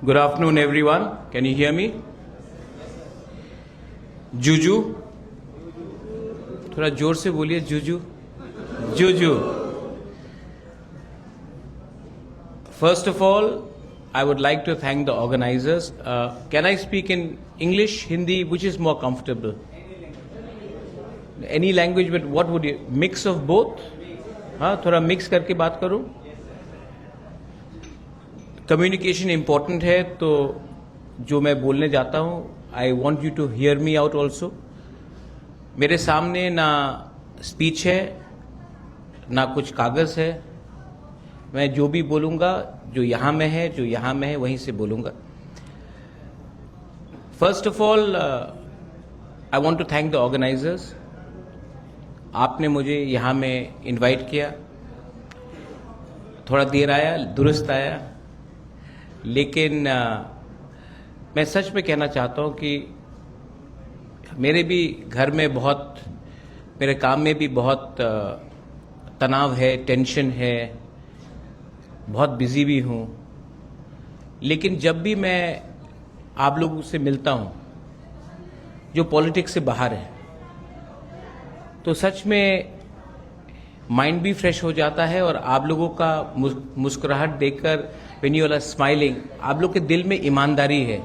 Good afternoon, everyone. Can you hear me? Juju. थोड़ा जोर से बोलिए जुजू. Juju. First of all, I would like to thank the organizers. Can I speak in English, Hindi, which is more comfortable? Any language, but what would you mix of both? हाँ, थोड़ा mix करके बात करूं. Communication important है, तो जो मैं बोलने जाता हूं, I want you to hear me out also. मेरे सामने ना स्पीच है, ना कुछ कागज है. मैं जो भी बोलूंगा, जो यहां में है, जो यहां में है, वहीं से बोलूंगा. First of all, I want to thank the organisers. आपने मुझे यहां में इनवाइट किया. थोड़ा देर आया, दुरुस्त आया, लेकिन मैं सच में कहना चाहता हूं कि मेरे भी घर में बहुत, मेरे काम में भी बहुत तनाव है, टेंशन है, बहुत बिजी भी हूं. लेकिन जब भी मैं आप लोगों से मिलता हूं जो पॉलिटिक्स से बाहर है, तो सच में माइंड भी फ्रेश हो जाता है. और आप लोगों का मुस्कुराहट देखकर, व्हेन यू आर स्माइलिंग, आप लोग के दिल में ईमानदारी है,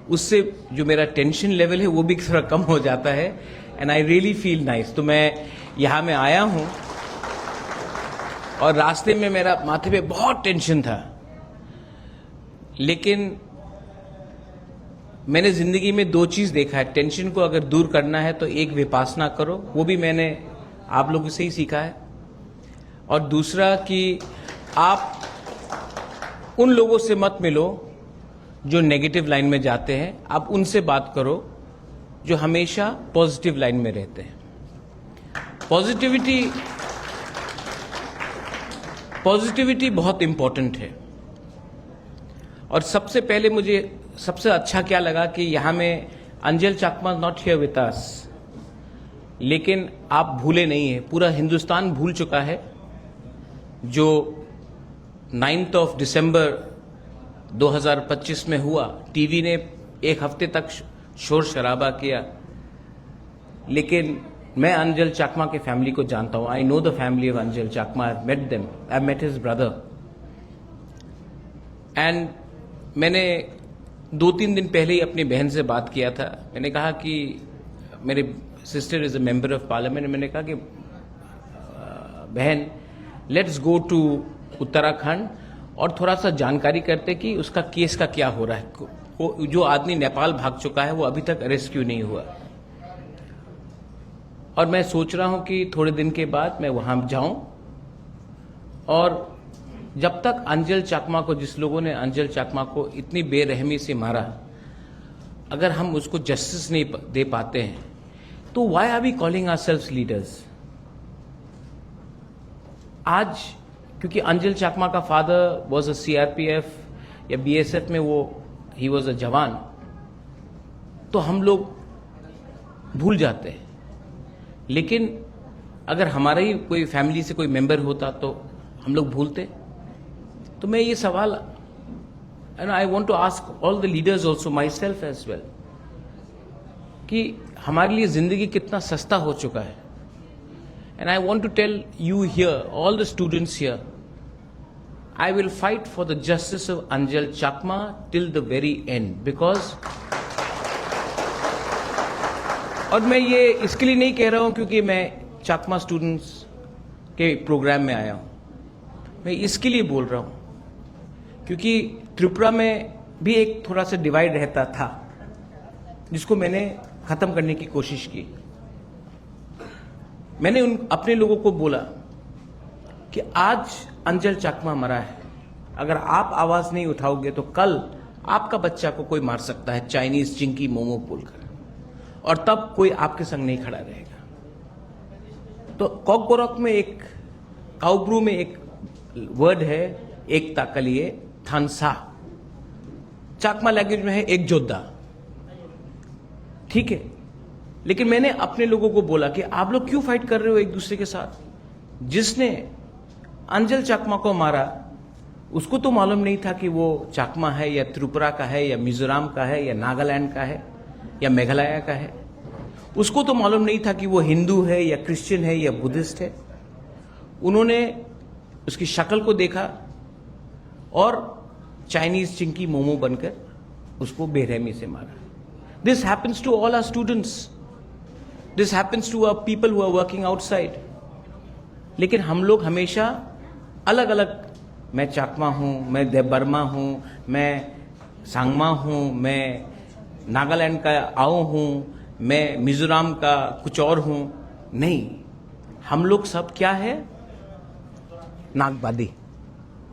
उससे जो मेरा टेंशन लेवल है वो भी थोड़ा कम हो जाता है. And I really feel nice. तो मैं यहाँ में आया हूँ और रास्ते में मेरा माथे पे बहुत टेंशन था, लेकिन मैंने जिंदगी में दो चीज देखा है. टेंशन को अगर दूर करना है तो एक विपासना करो, वो भी मैंने आप लोगों से ही सीखा है. और दूसरा कि आप उन लोगों से मत मिलो जो नेगेटिव लाइन में जाते हैं. आप उनसे बात करो जो हमेशा पॉजिटिव लाइन में रहते हैं. पॉजिटिविटी बहुत इंपॉर्टेंट है. और सबसे पहले मुझे सबसे अच्छा क्या लगा कि यहां में अंजल चाकमा नॉट हियर विद अस. लेकिन आप भूले नहीं है, पूरा हिंदुस्तान भूल चुका है जो 9 दिसंबर 2025 में हुआ. टीवी ने एक हफ्ते तक शोर शराबा किया, लेकिन मैं अंजल चाकमा के फैमिली को जानता हूं. I know the family of Anjal Chakma. I met them. I met his brother. And मैंने 2-3 दिन पहले ही अपनी बहन से बात किया था. मैंने कहा कि मेरे sister is a member of parliament. मैंने कहा कि बहन, लेट्स गो टू उत्तराखंड और थोड़ा सा जानकारी करते कि उसका केस का क्या हो रहा है. जो आदमी नेपाल भाग चुका है वो अभी तक अरेस्ट क्यों नहीं हुआ. और मैं सोच रहा हूं कि थोड़े दिन के बाद मैं वहां जाऊं, और जब तक अंजल चाकमा को, जिस लोगों ने अंजल चाकमा को इतनी बेरहमी से मारा, अगर हम उसको जस्टिस नहीं दे पाते हैं, तो why are we calling ourselves leaders. आज क्योंकि अंजल चाकमा का फादर वाज अ सीआरपीएफ या बीएसएफ में, वो ही वाज अ जवान, तो हम लोग भूल जाते हैं. लेकिन अगर हमारा ही कोई फैमिली से कोई मेंबर होता तो हम लोग भूलते. तो मैं ये सवाल, and I want to ask all the leaders also, myself as well, कि हमारे लिए जिंदगी कितना सस्ता हो चुका है. And I want to tell you here, all the students here, I will fight for the justice of Anjal Chakma till the very end. Because, और मैं ये इसके लिए नहीं कह रहा हूं क्योंकि मैं चाकमा स्टूडेंट्स के प्रोग्राम में आया हूं. मैं इसके लिए बोल रहा हूं क्योंकि त्रिपुरा में भी एक थोड़ा सा डिवाइड रहता था, जिसको मैंने खत्म करने की कोशिश की. मैंने अपने लोगों को बोला कि आज अंजल चाकमा मरा है, अगर आप आवाज नहीं उठाओगे तो कल आपका बच्चा को कोई मार सकता है, चाइनीज चिंकी मोमो बोलकर, और तब कोई आपके संग नहीं खड़ा रहेगा. तो कॉकबोरक में एक, काउब्रू में एक वर्ड है एकता के लिए, थानसा. चाकमा लैंग्वेज में है एक जोद्धा. ठीक है, लेकिन मैंने अपने लोगों को बोला कि आप लोग क्यों फाइट कर रहे हो एक दूसरे के साथ. जिसने अंजल चाकमा को मारा उसको तो मालूम नहीं था कि वो चाकमा है या त्रिपुरा का है या मिजोरम का है या नागालैंड का है या मेघालय का है। उसको तो मालूम नहीं था कि वो हिंदू है या क्रिश्चियन है या बुद्धिस्ट है। उन्होंने उसकी शक्ल को देखा और चाइनीज चिंकी मोमो बनकर उसको बेरहमी से मारा। This happens to all our students, this happens to our people who are working outside. लेकिन हम लोग हमेशा अलग अलग, मैं चाकमा हूं, मैं देबबर्मा हूं, मैं सांगमा हूं, मैं नागालैंड का आओ हूं, मैं मिजोरम का कुछ और हूं। नहीं, हम लोग सब क्या है? नागबादी।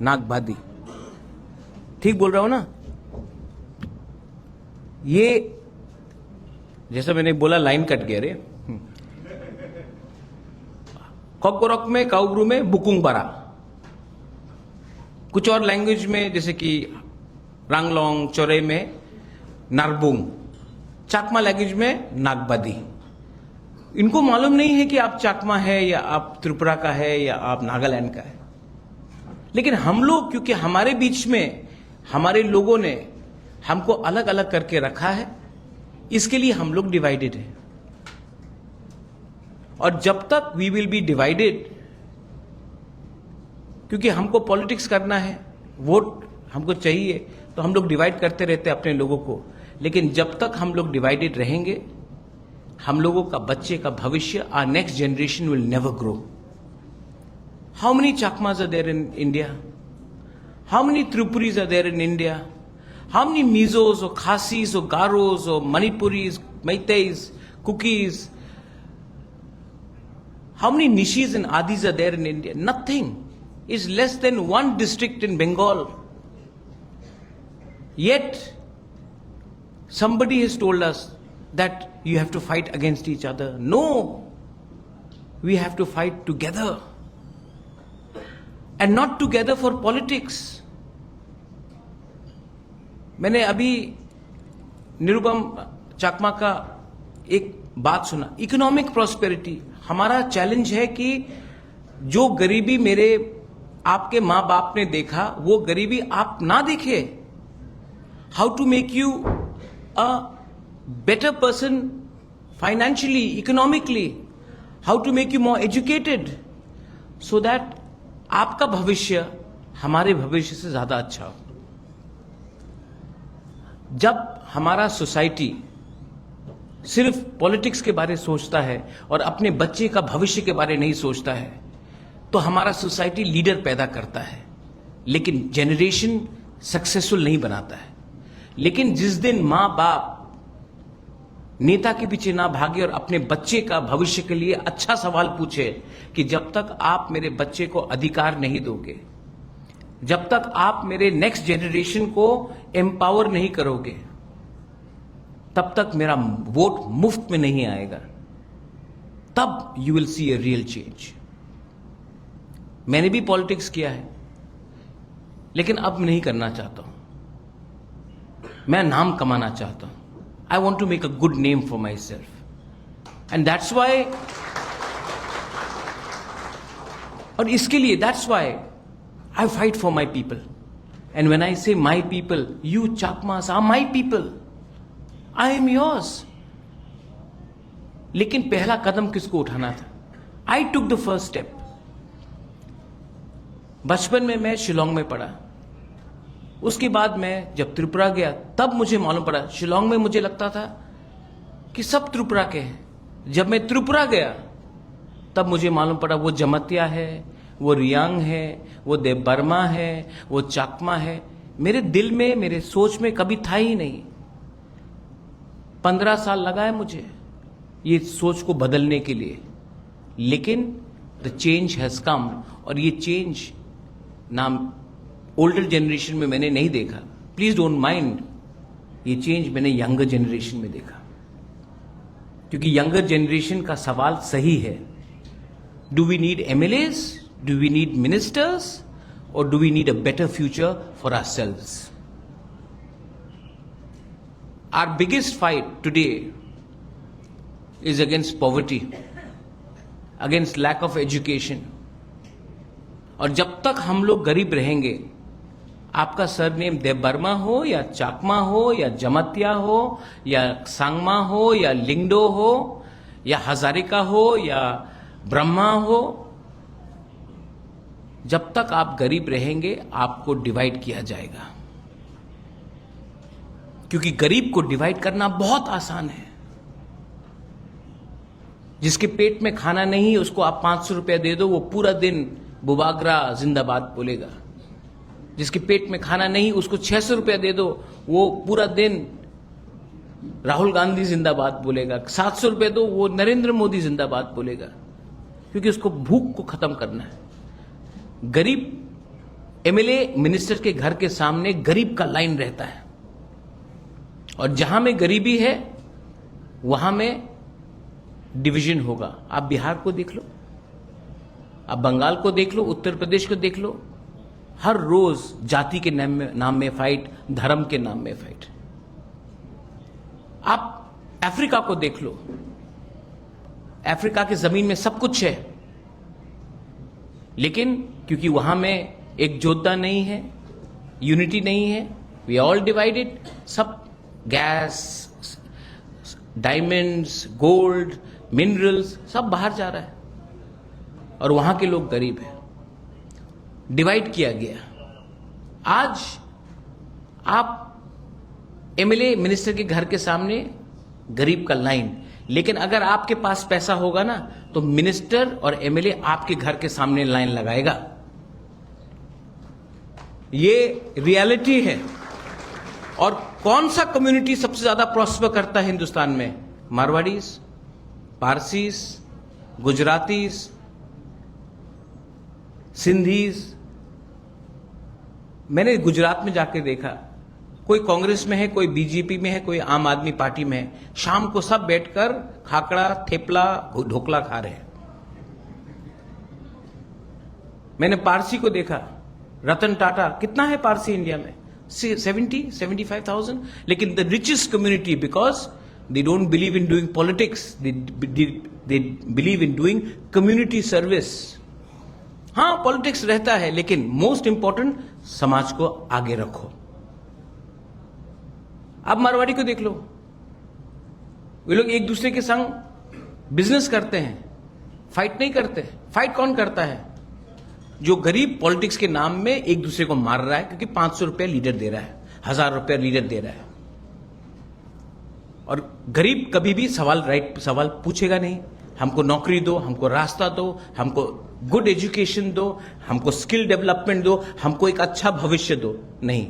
नागबादी, ठीक बोल रहा हूं ना? ये जैसा मैंने बोला, लाइन कट गया रे। कॉकबोरक में, काउब्रू में बुकुंग बरा, कुछ और लैंग्वेज में जैसे कि रांगलोंग चौरे में नारबुंग, चाकमा लैंग्वेज में नागबादी। इनको मालूम नहीं है कि आप चाकमा है या आप त्रिपुरा का है या आप नागालैंड का है। लेकिन हम लोग, क्योंकि हमारे बीच में हमारे लोगों ने हमको अलग अलग करके रखा है, इसके लिए हम लोग डिवाइडेड हैं। और जब तक वी विल बी डिवाइडेड, क्योंकि हमको पॉलिटिक्स करना है, वोट हमको चाहिए, तो हम लोग डिवाइड करते रहते हैं अपने लोगों को। लेकिन जब तक हम लोग डिवाइडेड रहेंगे, हम लोगों का बच्चे का भविष्य, our next generation will never grow. How many Chakmas are there in India? How many Tripuris are there in India? How many Mizos or Khasis or Garos or Manipuris, Meiteis, Kukis? How many Nishis and Adis are there in India? Nothing. It's less than one district in Bengal. Yet, somebody has told us that you have to fight against each other. No. We have to fight together. And not together for politics. मैंने अभी निरुपम चाकमा का एक बात सुना, economic prosperity. हमारा challenge है कि जो गरीबी मेरे आपके माँ बाप ने देखा, वो गरीबी आप ना देखे। How to make you a better person financially, economically, how to make you more educated, so that आपका भविष्य हमारे भविष्य से ज्यादा अच्छा हो। जब हमारा सोसाइटी सिर्फ पॉलिटिक्स के बारे में सोचता है और अपने बच्चे का भविष्य के बारे में नहीं सोचता है, तो हमारा सोसाइटी लीडर पैदा करता है, लेकिन जनरेशन सक्सेसफुल नहीं बनाता है। लेकिन जिस दिन माँ बाप नेता के पीछे ना भागे और अपने बच्चे का भविष्य के लिए अच्छा सवाल पूछे कि जब तक आप मेरे बच्चे को अधिकार नहीं दोगे, जब तक आप मेरे नेक्स्ट जनरेशन को एम्पावर नहीं करोगे, तब तक मेरा वोट मुफ्त में नहीं आएगा। तब you will see a real change. मैंने भी पॉलिटिक्स किया है, लेकिन अब नहीं करना चाहता हूं। मैं नाम कमाना चाहता हूं। I want to make a good name for my self, and that's why, और इसके लिए that's why I fight for my people. And when I say my people, you Chakmas are my people. I am yours. लेकिन पहला कदम किसको उठाना था? I took the first step. बचपन में मैं शिलोंग में पढ़ा। उसके बाद मैं जब त्रिपुरा गया, तब मुझे मालूम पड़ा। शिलोंग में मुझे लगता था कि सब त्रिपुरा के हैं। जब मैं त्रिपुरा गया, तब मुझे मालूम पड़ा वो जमतिया है, वो रियांग है, वो देबबर्मा है, वो चाकमा है। मेरे दिल में, मेरे सोच में कभी था ही नहीं। 15 साल लगा है मुझे ये सोच को बदलने के लिए, लेकिन द चेंज हैज कम। और ये चेंज नाम ओल्डर जनरेशन में मैंने नहीं देखा, प्लीज डोंट माइंड। ये चेंज मैंने यंगर जनरेशन में देखा, क्योंकि यंगर जनरेशन का सवाल सही है। Do we need MLAs? Do we need ministers, or do we need a better future for ourselves? Our biggest fight today is against poverty, against lack of education. और जब तक हम लोग गरीब रहेंगे, आपका सरनेम देबबर्मा हो या चाकमा हो या जमतिया हो या सांगमा हो या लिंगडो हो या हजारिका हो या ब्रह्मा हो, जब तक आप गरीब रहेंगे आपको डिवाइड किया जाएगा। क्योंकि गरीब को डिवाइड करना बहुत आसान है। जिसके पेट में खाना नहीं है उसको आप 500 रुपया दे दो, वो पूरा दिन बुबागरा जिंदाबाद बोलेगा। जिसके पेट में खाना नहीं उसको 600 रुपया दे दो, वो पूरा दिन राहुल गांधी जिंदाबाद बोलेगा। 700 रुपया दो, वो नरेंद्र मोदी जिंदाबाद बोलेगा, क्योंकि उसको भूख को खत्म करना है। गरीब एमएलए मिनिस्टर के घर के सामने गरीब का लाइन रहता है, और जहां में गरीबी है वहां में डिवीजन होगा। आप बिहार को देख लो, आप बंगाल को देख लो, उत्तर प्रदेश को देख लो, हर रोज जाति के नाम में फाइट, धर्म के नाम में फाइट। आप अफ्रीका को देख लो, अफ्रीका की जमीन में सब कुछ है, लेकिन क्योंकि वहां में एक योद्धा नहीं है, यूनिटी नहीं है, वी ऑल डिवाइडेड। सब गैस, डायमंड्स, गोल्ड, मिनरल्स सब बाहर जा रहा है, और वहां के लोग गरीब हैं। डिवाइड किया गया। आज आप एमएलए मिनिस्टर के घर के सामने गरीब का लाइन, लेकिन अगर आपके पास पैसा होगा ना तो मिनिस्टर और एमएलए आपके घर के सामने लाइन लगाएगा। ये रियलिटी है। और कौन सा कम्युनिटी सबसे ज्यादा प्रॉस्पर करता है हिंदुस्तान में? Marwaris, Parsis, Gujaratis, Sindhis. मैंने गुजरात में जाकर देखा, कोई कांग्रेस में है, कोई बीजेपी में है, कोई आम आदमी पार्टी में है, शाम को सब बैठकर खाकड़ा, थेपला, ढोकला खा रहे हैं। मैंने पारसी को देखा, रतन टाटा, कितना है पारसी इंडिया में? 75,000। लेकिन the richest community, because they don't believe in doing politics, they believe in doing community service. हां, पॉलिटिक्स रहता है, लेकिन मोस्ट इंपॉर्टेंट समाज को आगे रखो। अब मारवाड़ी को देख लो, वे लोग एक दूसरे के संग बिजनेस करते हैं, फाइट नहीं करते। फाइट कौन करता है? जो गरीब पॉलिटिक्स के नाम में एक दूसरे को मार रहा है, क्योंकि 500 रुपया लीडर दे रहा है, 1000 रुपया लीडर दे रहा है। और गरीब कभी भी सवाल पूछेगा नहीं, हमको नौकरी दो, हमको रास्ता दो, हमको गुड एजुकेशन दो, हमको स्किल डेवलपमेंट दो, हमको एक अच्छा भविष्य दो। नहीं।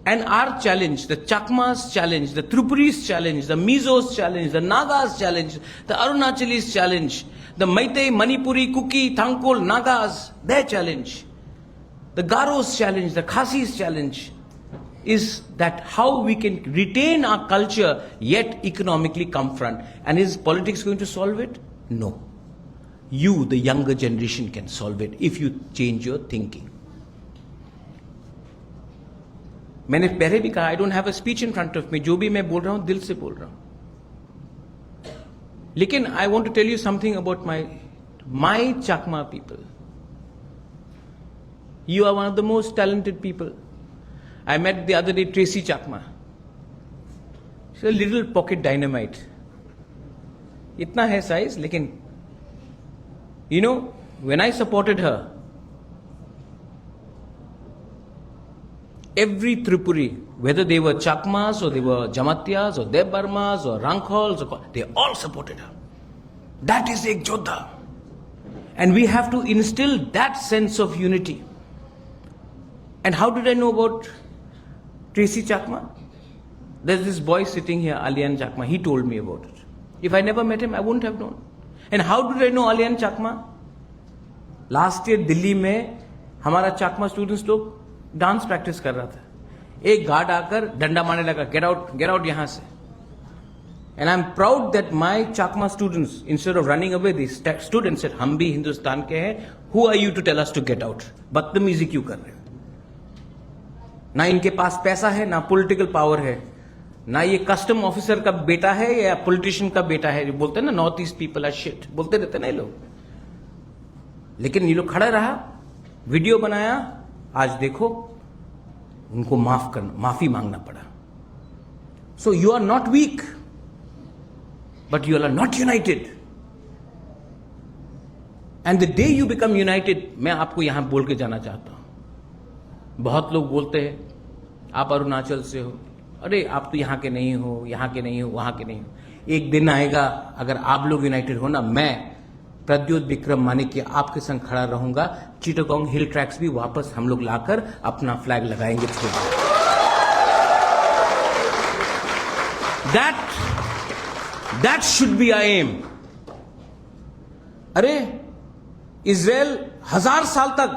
And our challenge, the Chakmas challenge, the Tripuris challenge, the Mizos challenge, the Nagas challenge, the Arunachalis challenge, the Meitei, Manipuri, Kuki, Thangkol, Nagas, their challenge, the Garos challenge, the Khasis challenge is that how we can retain our culture yet economically come front. And is politics going to solve it? No. You, the younger generation, can solve it if you change your thinking. मैंने पहले भी कहा, I don't have a speech in front of me, जो भी मैं बोल रहा हूं दिल से बोल रहा हूं। लेकिन I want to tell you something about my Chakma people. You are one of the most talented people. I met the other day Tracy Chakma, little pocket dynamite, इतना है साइज, लेकिन you know when I supported her, every Tripuri, whether they were Chakmas or they were Jamatyas or Debarmas or Ranghols, they all supported her. That is ek Jodha. And we have to instill that sense of unity. And how did I know about Tracy Chakma? There's this boy sitting here, Alian Chakma. He told me about it. If I never met him, I wouldn't have known. And how did I know Alian Chakma? Last year, Delhi में हमारा Chakma students लोग dance practice कर रहा था। एक guard आकर डंडा मारने लगा, गेट आउट यहां से। And I am proud that my Chakma students, instead of running away, the students said, हम भी हिंदुस्तान के हैं, who are you to tell us to get out? बदतमीजी क्यों कर रहे हो? ना इनके पास पैसा है, ना पॉलिटिकल पावर है, ना ये कस्टम ऑफिसर का बेटा है या पॉलिटिशियन का बेटा है। बोलते हैं ना, North East people are shit, बोलते रहते ना ये लोग। लेकिन ये लोग खड़ा रहा, वीडियो बनाया, आज देखो उनको माफी मांगना पड़ा. So you are not weak, but you are not united. And the day you become united, मैं आपको यहां बोल के जाना चाहता हूं. बहुत लोग बोलते हैं आप अरुणाचल से हो, अरे आप तो यहां के नहीं हो, यहां के नहीं हो, वहां के नहीं हो. एक दिन आएगा अगर आप लोग यूनाइटेड हो ना, मैं प्रद्योत विक्रम मानिक्य आपके संग खड़ा रहूंगा. चिटागोंग हिल ट्रैक्स भी वापस हम लोग लाकर अपना फ्लैग लगाएंगे. That should be our aim. अरे इजराइल 1000 साल तक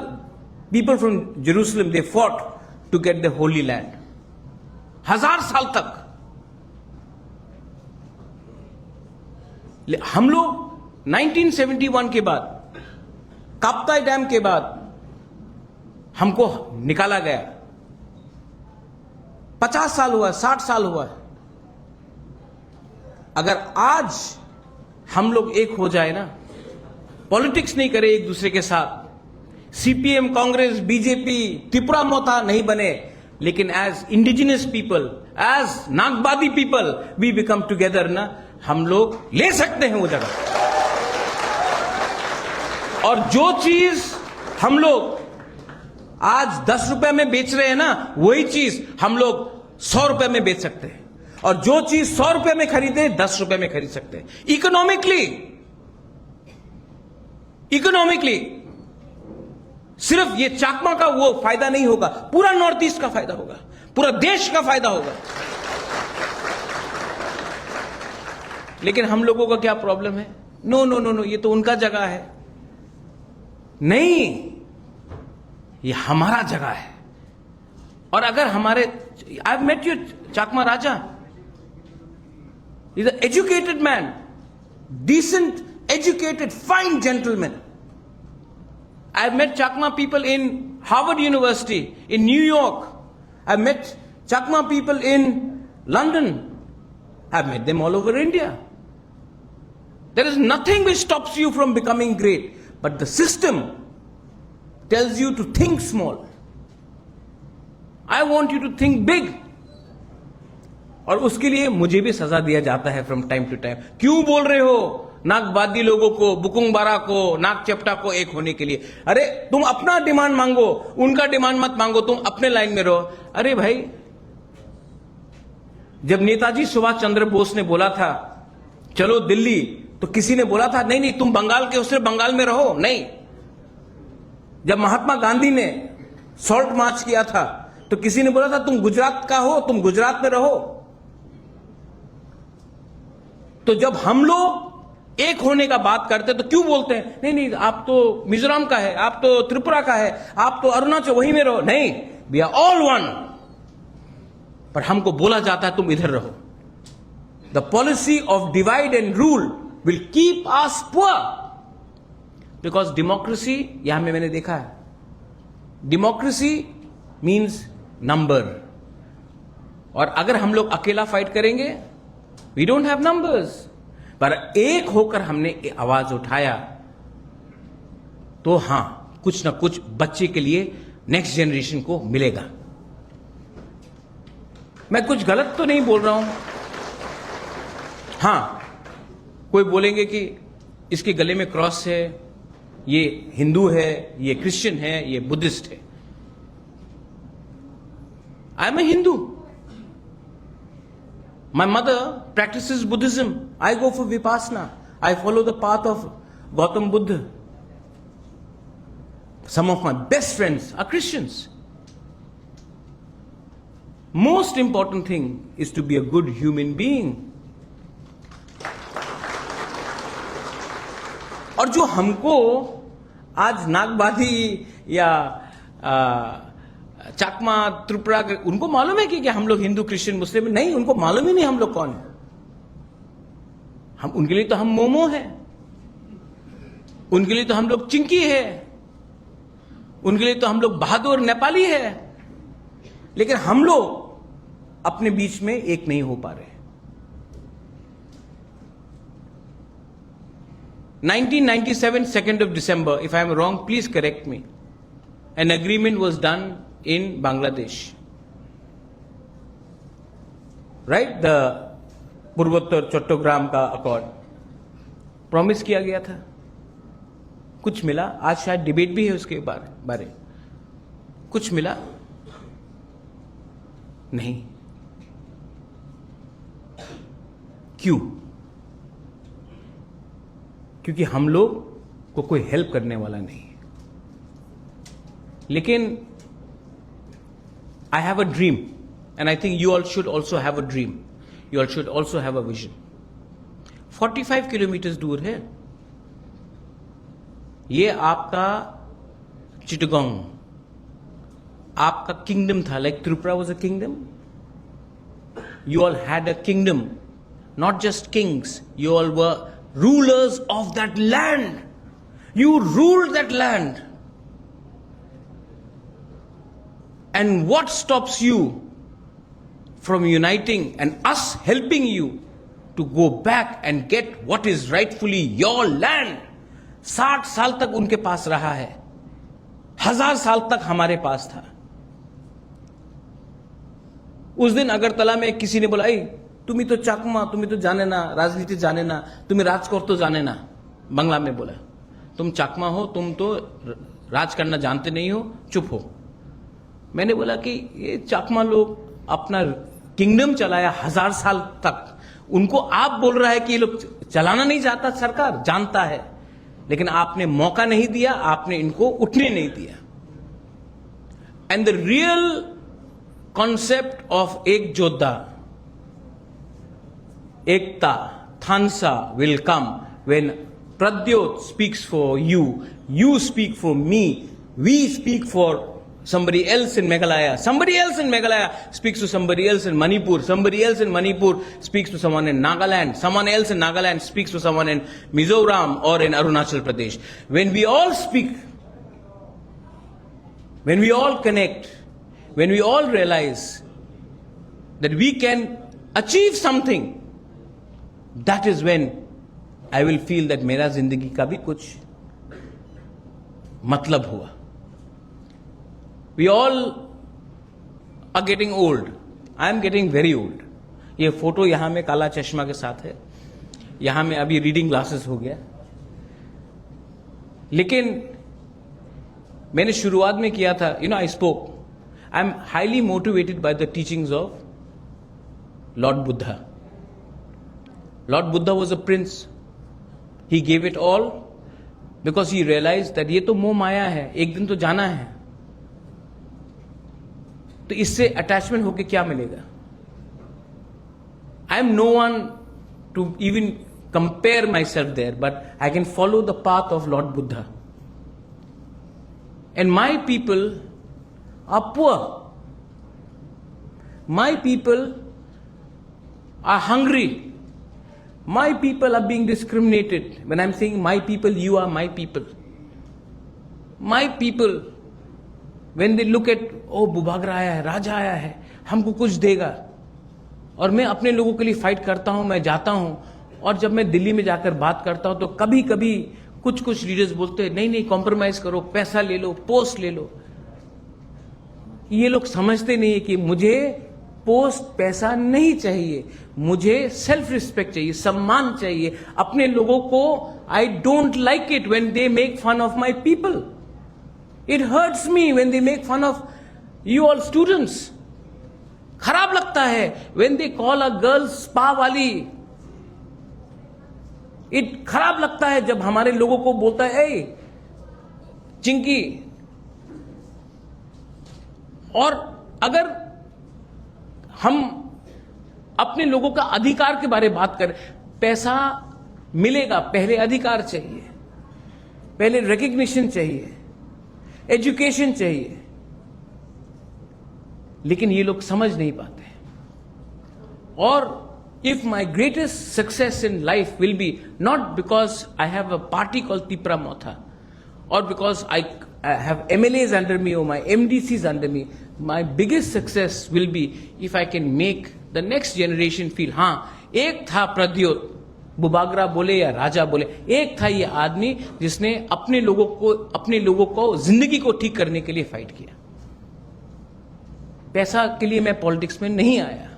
people from Jerusalem they fought to get the Holy Land. 1000 साल तक हम लोग 1971 के बाद, काप्ताई डैम के बाद हमको निकाला गया. 50 साल हुआ, 60 साल हुआ. अगर आज हम लोग एक हो जाए ना, पॉलिटिक्स नहीं करे एक दूसरे के साथ, सीपीएम, कांग्रेस, बीजेपी, त्रिपुरा मोता नहीं बने, लेकिन एज इंडिजिनस पीपल, एज नागबादी पीपल वी बिकम टुगेदर ना, हम लोग ले सकते हैं वो जगह. और जो चीज हम लोग आज 10 रुपए में बेच रहे हैं ना, वही चीज हम लोग 100 रुपए में बेच सकते हैं. और जो चीज 100 रुपए में खरीदे 10 रुपए में खरीद सकते हैं. इकोनॉमिकली सिर्फ ये चाकमा का वो फायदा नहीं होगा, पूरा नॉर्थ ईस्ट का फायदा होगा, पूरा देश का फायदा होगा. लेकिन हम लोगों का क्या प्रॉब्लम है? नो नो नो नो, ये तो उनका जगह है. नहीं, ये हमारा जगह है. और अगर हमारे, I have met you Chakma Raja, is an educated man, decent, educated, fine gentleman. I've met Chakma people in Harvard University, in New York. I've met Chakma people in London. I've met them all over India. There is nothing which stops you from becoming great, but the system tells you to think small. I want you to think big. और उसके लिए मुझे भी सजा दिया जाता है from time to time. क्यों बोल रहे हो नागबादी लोगों को, बुकुंग बारा को, नाग चपटा को एक होने के लिए? अरे तुम अपना डिमांड मांगो, उनका डिमांड मत मांगो, तुम अपने लाइन में रहो. अरे भाई, जब नेताजी सुभाष चंद्र बोस ने बोला था चलो दिल्ली, तो किसी ने बोला था नहीं नहीं तुम बंगाल के हो, सिर्फ बंगाल में रहो? नहीं. जब महात्मा गांधी ने सॉल्ट मार्च किया था तो किसी ने बोला था तुम गुजरात का हो, तुम गुजरात में रहो? तो जब हम लोग एक होने का बात करते तो क्यों बोलते हैं नहीं नहीं आप तो मिजोरम का है, आप तो त्रिपुरा का है, आप तो अरुणाचल, वहीं में रहो? नहीं, वी आर ऑल वन. पर हमको बोला जाता है तुम इधर रहो. The policy of divide and rule will keep us poor, because democracy, यहां में मैंने देखा है, डेमोक्रेसी मीन्स नंबर. और अगर हम लोग अकेला फाइट करेंगे, वी डोंट हैव नंबर्स. पर एक होकर हमने आवाज उठाया तो हां, कुछ ना कुछ बच्चे के लिए, नेक्स्ट जनरेशन को मिलेगा. मैं कुछ गलत तो नहीं बोल रहा हूं. हां, कोई बोलेंगे कि इसके गले में क्रॉस है, ये हिंदू है, ये क्रिश्चियन है, ये बुद्धिस्ट है. I am a Hindu. My mother practices Buddhism. I go for Vipassana. I follow the path of Gautam Buddha. Some of my best friends are Christians. Most important thing is to be a good human being. और जो हमको आज नागबादी या चाकमा, त्रिपुरा, उनको मालूम है कि हम लोग हिंदू, क्रिश्चियन, मुस्लिम नहीं, उनको मालूम ही नहीं हम लोग कौन है. हम उनके लिए तो हम मोमो है, उनके लिए तो हम लोग चिंकी है, उनके लिए तो हम लोग बहादुर नेपाली है. लेकिन हम लोग अपने बीच में एक नहीं हो पा रहे. 1997 2nd of December, if I am wrong, please correct me. an agreement was done in Bangladesh. Right? The पूर्वोत्तर चट्टोग्राम का अकॉर्ड प्रॉमिस किया गया था, कुछ मिला? आज शायद डिबेट भी है उसके बारे। कुछ मिला? नहीं। क्यों? क्योंकि हम लोग को कोई हेल्प करने वाला नहीं है। लेकिन I have a dream and I think you all should also have a dream, you all should also have a vision. 45 kilometre दूर है ये आपका चिटगांव, आपका किंगडम था, like Tripura was a kingdom. You all had a kingdom, not just Kings, you all were rulers of that land. You ruled that land. And what stops you from uniting and us helping you to go back and get what is rightfully your land? 60 साल तक उनके पास रहा है, 1000 साल तक हमारे पास था। उस दिन अगरतला में किसी ने बोला, तुम्हें तो चाकमा, तुम्हें तो जाने ना, राजनीति जाने ना, तुम्हें राजकोट तो जाने ना। बांग्ला में बोला, तुम चाकमा हो, तुम तो राज करना जानते नहीं हो, चुप हो। मैंने बोला कि ये चाकमा लोग अपना किंगडम चलाया 1000 साल तक, उनको आप बोल रहा है कि ये लोग चलाना नहीं चाहता, सरकार जानता है, लेकिन आपने मौका नहीं दिया, आपने इनको उठने नहीं दिया। And the real concept of एक योद्धा, Ekta, Thansa will come when Pradyot speaks for you, you speak for me, we speak for somebody else in Meghalaya, somebody else in Meghalaya speaks to somebody else in Manipur, somebody else in Manipur speaks to someone in Nagaland, someone else in Nagaland speaks to someone in Mizoram or in Arunachal Pradesh. When we all speak, when we all connect, when we all realize that we can achieve something, that is when I will feel that मेरा जिंदगी का भी कुछ मतलब हुआ। We all are getting old. I am getting very old. ये photo यहां में काला चश्मा के साथ है, यहां में अभी रीडिंग ग्लासेस हो गया। लेकिन मैंने शुरुआत में किया था, I spoke. I am highly motivated by the teachings of Lord Buddha. Lord Buddha was a prince. He gave it all because he realized that ये तो मोह माया है, एक दिन तो जाना है, तो इससे अटैचमेंट होके क्या मिलेगा? I am no one to even compare myself there, but I can follow the path of Lord Buddha. And my people are poor. My people are hungry. My people are being discriminated. When I'm saying my people, you are my people. My people, when they look at, oh, बुभागरा आया है, राजा आया है, हमको कुछ देगा, और मैं अपने लोगों के लिए फाइट करता हूं, मैं जाता हूं, और जब मैं दिल्ली में जाकर बात करता हूं तो कभी कभी कुछ लीडर्स बोलते हैं, नहीं कॉम्प्रोमाइज करो, पैसा ले लो, पोस्ट ले लो। ये लोग समझते नहीं है कि मुझे पोस्ट पैसा नहीं चाहिए, मुझे सेल्फ रिस्पेक्ट चाहिए, सम्मान चाहिए अपने लोगों को। I don't like it when they make fun of my people, it hurts me when they make fun of you all students. खराब लगता है when they call a girl spa वाली, इट खराब लगता है जब हमारे लोगों को बोलता है ए चिंकी। और अगर हम अपने लोगों का अधिकार के बारे में बात करें, पैसा मिलेगा, पहले अधिकार चाहिए, पहले रिकग्निशन चाहिए, एजुकेशन चाहिए, लेकिन ये लोग समझ नहीं पाते। और if my greatest success in life will be not because I have a party called Tipra Motha, or because I have MLAs under me or my MDCs under me, my biggest success will be if I can make the next generation feel, हाँ एक था प्रद्योत बुबागरा बोले या राजा बोले, एक था ये आदमी जिसने अपने लोगों को जिंदगी को ठीक करने के लिए फाइट किया। पैसा के लिए मैं पॉलिटिक्स में नहीं आया,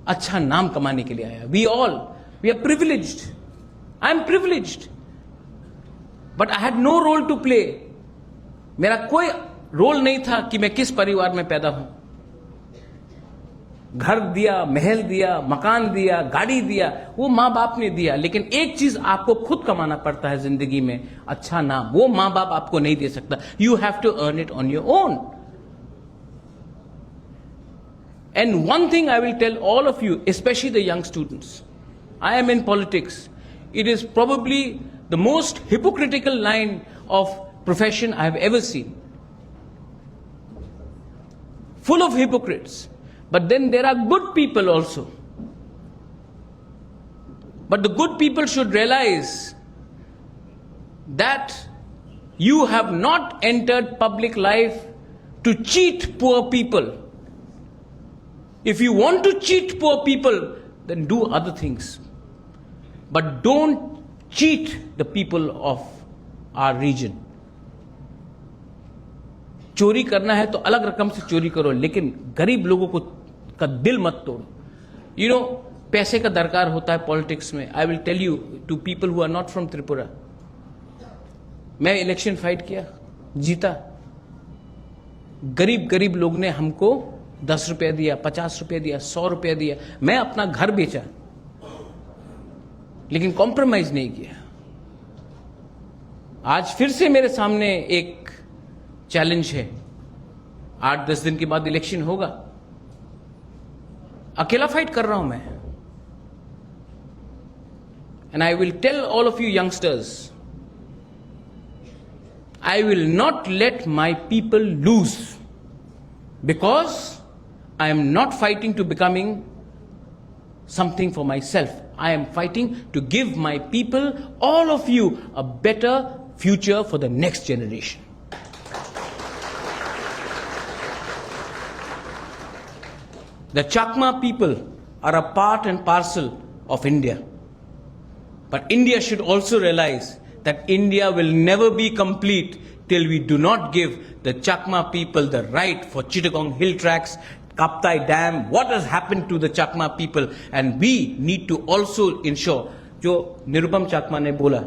अच्छा नाम कमाने के लिए आया। We are privileged, I am privileged, but I had no role to play. मेरा कोई रोल नहीं था कि मैं किस परिवार में पैदा हूं। घर दिया, महल दिया, मकान दिया, गाड़ी दिया, वो मां बाप ने दिया। लेकिन एक चीज आपको खुद कमाना पड़ता है जिंदगी में, अच्छा नाम। वो मां बाप आपको नहीं दे सकता। You have to earn it on your own. And one thing I will tell all of you, especially the young students, I am in politics. It is probably the most hypocritical line of profession I have ever seen. Full of hypocrites. But then there are good people also. But the good people should realize that you have not entered public life to cheat poor people. If you want to cheat poor people, then do other things. But don't cheat the people of our region. चोरी करना है तो अलग रकम से चोरी करो, लेकिन गरीब लोगों का दिल मत तोड़ो। You know, पैसे का दरकार होता है पॉलिटिक्स में। I will tell you to people who are not from Tripura. मैं इलेक्शन फाइट किया, जीता। गरीब लोग ने हमको 10 रुपया दिया, 50 रुपया दिया, 100 रुपया दिया। मैं अपना घर बेचा, लेकिन कॉम्प्रोमाइज नहीं किया। आज फिर से मेरे सामने एक चैलेंज है। 8-10 दिन के बाद इलेक्शन होगा। अकेला फाइट कर रहा हूं मैं। And I will tell all of you youngsters, I will not let my people lose, because I am not fighting to becoming something for myself. I am fighting to give my people, all of you, a better future for the next generation. The Chakma people are a part and parcel of India. But India should also realize that India will never be complete till we do not give the Chakma people the right for Chittagong Hill Tracks, Kaptai Dam. What has happened to the Chakma people? And we need to also ensure, जो निरुपम चाकमा ने बोला,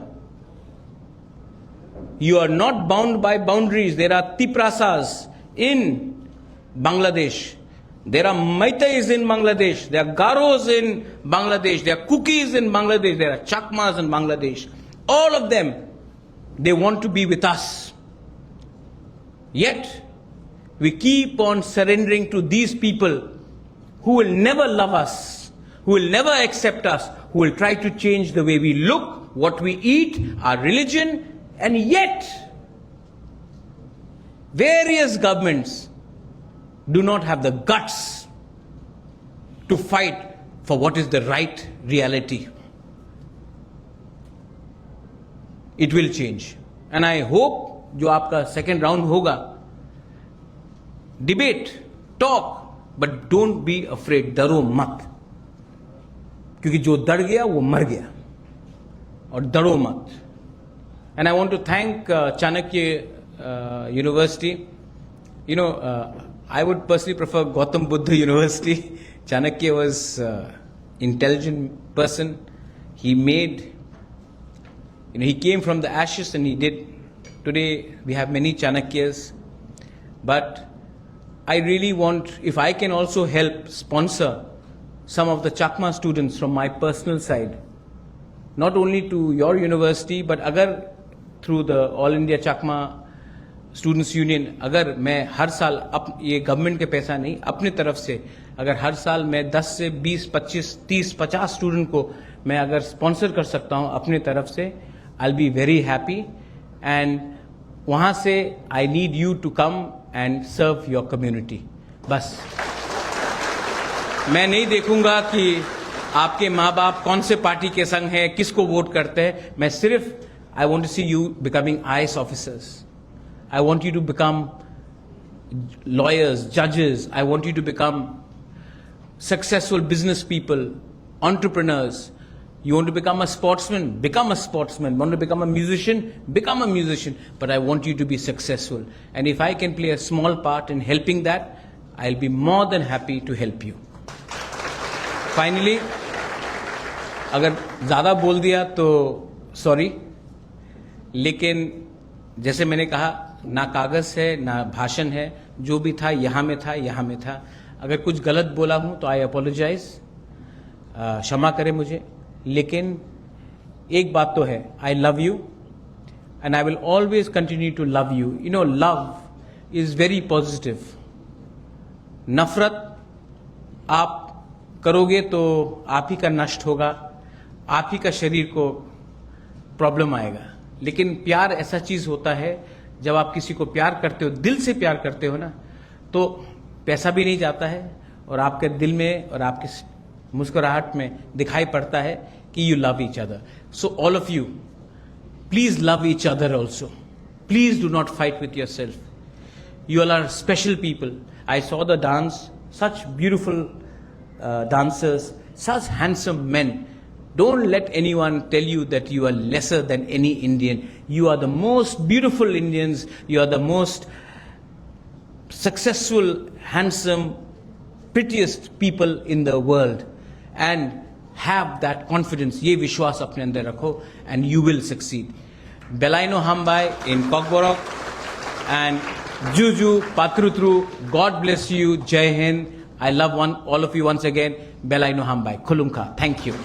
you are not bound by boundaries. There are Tiprasas in Bangladesh. There are Maitais in Bangladesh. There are Garos in Bangladesh. There are Kukis in Bangladesh. There are Chakmas in Bangladesh. All of them, they want to be with us. Yet, we keep on surrendering to these people who will never love us, who will never accept us, who will try to change the way we look, what we eat, our religion, and yet various governments do not have the guts to fight for what is the right reality. It will change. And I hope जो आपका second round होगा, debate, talk, but don't be afraid, डरो मत, क्योंकि जो डर गया वो मर गया, और डरो मत। And I want to thank Chanakya University. You know, I would personally prefer Gautam Buddha University. Chanakya was intelligent person. He made, you know, he came from the ashes and he did. Today we have many Chanakyas, but I really want, if I can also help sponsor some of the Chakma students from my personal side, not only to your university, but agar through the All India Chakma Students Union, अगर मैं हर साल ये government के पैसा नहीं, अपनी तरफ से अगर हर साल मैं 10 से 20, 25, 30, 50 स्टूडेंट को मैं अगर स्पॉन्सर कर सकता हूं अपनी तरफ से, I'll be very happy. And वहां से I need you to come and serve your community. बस मैं नहीं देखूंगा कि आपके माँ बाप कौन से पार्टी के संग हैं, किसको वोट करते हैं। मैं सिर्फ I want to see you becoming IAS officers. I want you to become lawyers, judges. I want you to become successful business people, entrepreneurs. You want to become a sportsman? Become a sportsman. Want to become a musician? Become a musician. But I want you to be successful. And if I can play a small part in helping that, I'll be more than happy to help you. Finally, अगर ज़्यादा बोल दिया तो sorry, लेकिन जैसे मैंने कहा, ना कागज़ है ना भाषण है, जो भी था यहाँ में था, यहाँ में था. अगर कुछ गलत बोला हूँ तो आई अपोलोजाइज, क्षमा करें मुझे. लेकिन एक बात तो है, I love you and I will always continue to love you. You know, love is very positive. नफरत आप करोगे तो आप ही का नष्ट होगा, आप ही का शरीर को प्रॉब्लम आएगा. लेकिन प्यार ऐसा चीज होता है, जब आप किसी को प्यार करते हो, दिल से प्यार करते हो ना, तो पैसा भी नहीं जाता है और आपके दिल में और आपकी मुस्कुराहट में दिखाई पड़ता है कि you love each other. So all of you, please love each other also. Please do not fight with your self. You all are special people. I saw the dance, such beautiful dancers, such handsome men. Don't let anyone tell you that you are lesser than any Indian. You are the most beautiful Indians. You are the most successful, handsome, prettiest people in the world. And have that confidence. ये विश्वास अपने अंदर रखो and you will succeed. Belaino Hambai in Kokborok and Juju Patrutru, God bless you. Jai Hind. I love all of you once again. Belaino Hambai. Kulumka. Thank you.